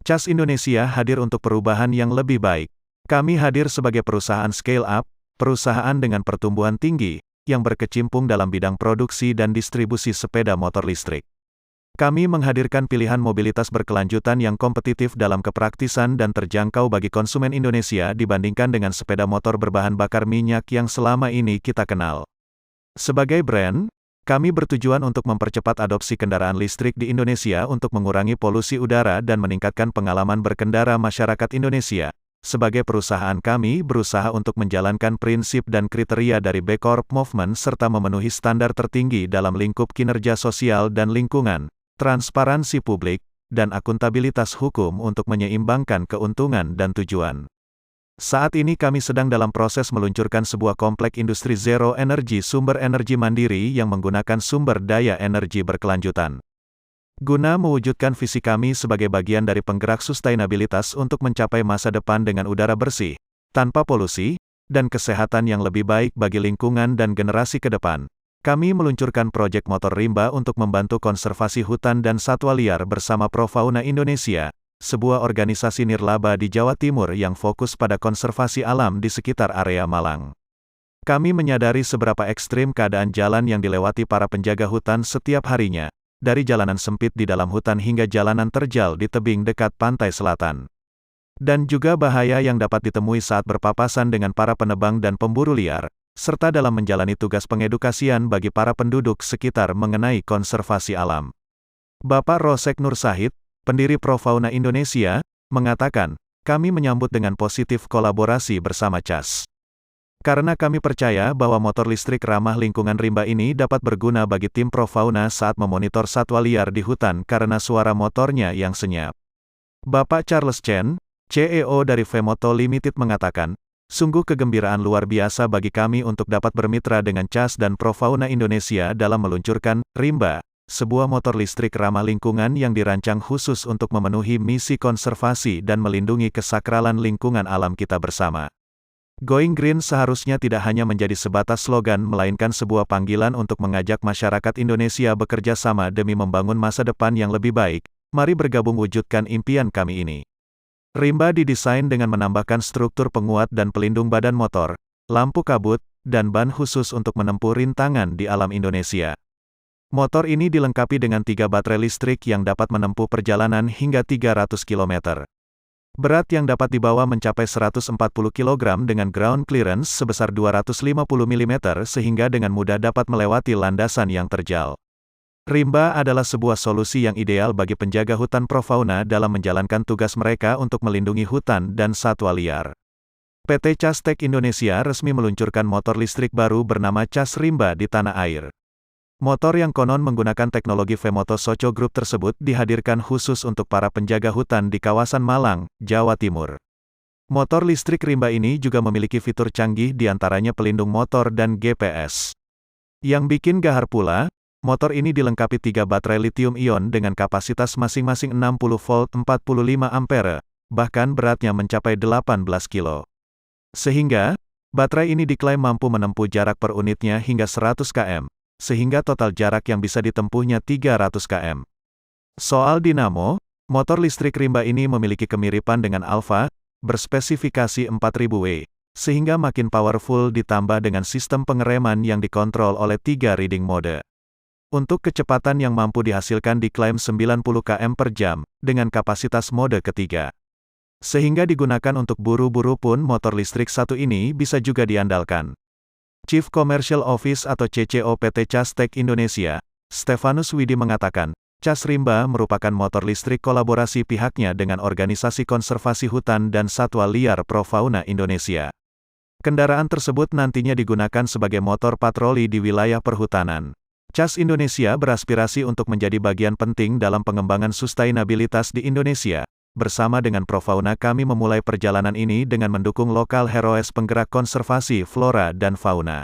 CAS Indonesia hadir untuk perubahan yang lebih baik. Kami hadir sebagai perusahaan scale-up, perusahaan dengan pertumbuhan tinggi, yang berkecimpung dalam bidang produksi dan distribusi sepeda motor listrik. Kami menghadirkan pilihan mobilitas berkelanjutan yang kompetitif dalam kepraktisan dan terjangkau bagi konsumen Indonesia dibandingkan dengan sepeda motor berbahan bakar minyak yang selama ini kita kenal. Sebagai brand, kami bertujuan untuk mempercepat adopsi kendaraan listrik di Indonesia untuk mengurangi polusi udara dan meningkatkan pengalaman berkendara masyarakat Indonesia. Sebagai perusahaan kami berusaha untuk menjalankan prinsip dan kriteria dari B Corp Movement serta memenuhi standar tertinggi dalam lingkup kinerja sosial dan lingkungan, transparansi publik, dan akuntabilitas hukum untuk menyeimbangkan keuntungan dan tujuan. Saat ini kami sedang dalam proses meluncurkan sebuah komplek industri zero energy sumber energi mandiri yang menggunakan sumber daya energi berkelanjutan. Guna mewujudkan visi kami sebagai bagian dari penggerak sustainabilitas untuk mencapai masa depan dengan udara bersih, tanpa polusi, dan kesehatan yang lebih baik bagi lingkungan dan generasi ke depan, kami meluncurkan proyek motor rimba untuk membantu konservasi hutan dan satwa liar bersama Profauna Indonesia, sebuah organisasi nirlaba di Jawa Timur yang fokus pada konservasi alam di sekitar area Malang. Kami menyadari seberapa ekstrim keadaan jalan yang dilewati para penjaga hutan setiap harinya, dari jalanan sempit di dalam hutan hingga jalanan terjal di tebing dekat pantai selatan. Dan juga bahaya yang dapat ditemui saat berpapasan dengan para penebang dan pemburu liar, serta dalam menjalani tugas pengedukasian bagi para penduduk sekitar mengenai konservasi alam. Bapak Rosek Nur Sahid, pendiri Profauna Indonesia, mengatakan, kami menyambut dengan positif kolaborasi bersama CAS. Karena kami percaya bahwa motor listrik ramah lingkungan rimba ini dapat berguna bagi tim Profauna saat memonitor satwa liar di hutan karena suara motornya yang senyap. Bapak Charles Chen, CEO dari Vemoto Limited mengatakan, sungguh kegembiraan luar biasa bagi kami untuk dapat bermitra dengan CAS dan Profauna Indonesia dalam meluncurkan Rimba, sebuah motor listrik ramah lingkungan yang dirancang khusus untuk memenuhi misi konservasi dan melindungi kesakralan lingkungan alam kita bersama. Going Green seharusnya tidak hanya menjadi sebatas slogan melainkan sebuah panggilan untuk mengajak masyarakat Indonesia bekerja sama demi membangun masa depan yang lebih baik. Mari bergabung wujudkan impian kami ini. Rimba didesain dengan menambahkan struktur penguat dan pelindung badan motor, lampu kabut, dan ban khusus untuk menempuh rintangan di alam Indonesia. Motor ini dilengkapi dengan 3 baterai listrik yang dapat menempuh perjalanan hingga 300 km. Berat yang dapat dibawa mencapai 140 kg dengan ground clearance sebesar 250 mm sehingga dengan mudah dapat melewati landasan yang terjal. Rimba adalah sebuah solusi yang ideal bagi penjaga hutan Profauna dalam menjalankan tugas mereka untuk melindungi hutan dan satwa liar. PT CAS Tech Indonesia resmi meluncurkan motor listrik baru bernama CAS Rimba di tanah air. Motor yang konon menggunakan teknologi Vemoto Soco Group tersebut dihadirkan khusus untuk para penjaga hutan di kawasan Malang, Jawa Timur. Motor listrik Rimba ini juga memiliki fitur canggih diantaranya pelindung motor dan GPS. Yang bikin gahar pula, motor ini dilengkapi 3 baterai lithium-ion dengan kapasitas masing-masing 60 volt 45 ampere, bahkan beratnya mencapai 18 kilo. Sehingga, baterai ini diklaim mampu menempuh jarak per unitnya hingga 100 km. Sehingga total jarak yang bisa ditempuhnya 300 km. Soal dinamo, motor listrik Rimba ini memiliki kemiripan dengan Alfa, berspesifikasi 4000 W, sehingga makin powerful ditambah dengan sistem pengereman yang dikontrol oleh 3 reading mode. Untuk kecepatan yang mampu dihasilkan diklaim 90 km per jam, dengan kapasitas mode ketiga. Sehingga digunakan untuk buru-buru pun motor listrik satu ini bisa juga diandalkan. Chief Commercial Office atau CCO PT CAS Tech Indonesia, Stefanus Widi mengatakan, CAS Rimba merupakan motor listrik kolaborasi pihaknya dengan Organisasi Konservasi Hutan dan Satwa Liar Pro Fauna Indonesia. Kendaraan tersebut nantinya digunakan sebagai motor patroli di wilayah perhutanan. CAS Indonesia beraspirasi untuk menjadi bagian penting dalam pengembangan sustainabilitas di Indonesia. Bersama dengan Pro Fauna kami memulai perjalanan ini dengan mendukung lokal heroes penggerak konservasi flora dan fauna.